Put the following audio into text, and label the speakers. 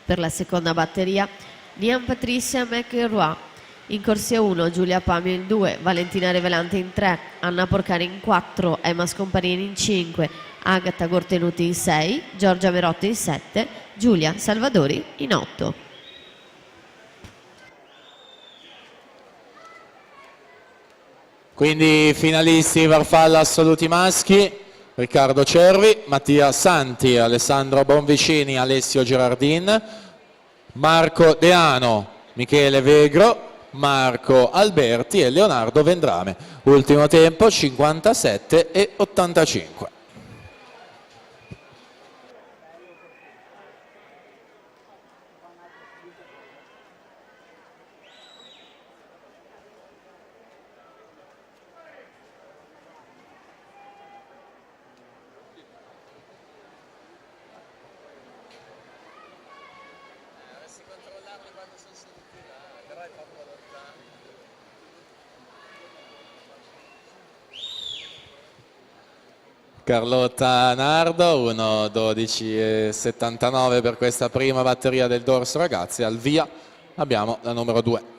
Speaker 1: Per la seconda batteria Nian Patricia McElroy. In corsia 1 Giulia Pamio in 2, Valentina Revelante in 3, Anna Porcari in 4, Emma Scomparini in 5, Agata Gortenuti in 6, Giorgia Merotti in 7, Giulia Salvadori in 8.
Speaker 2: Quindi finalisti farfalla assoluti maschi: Riccardo Cervi, Mattia Santi, Alessandro Bonvicini, Alessio Gerardin, Marco Deano, Michele Vegro, Marco Alberti e Leonardo Vendrame. Ultimo tempo 57,85. Carlotta Nardo, 1:12,79 per questa prima batteria del dorso ragazzi. Al via abbiamo la numero 2.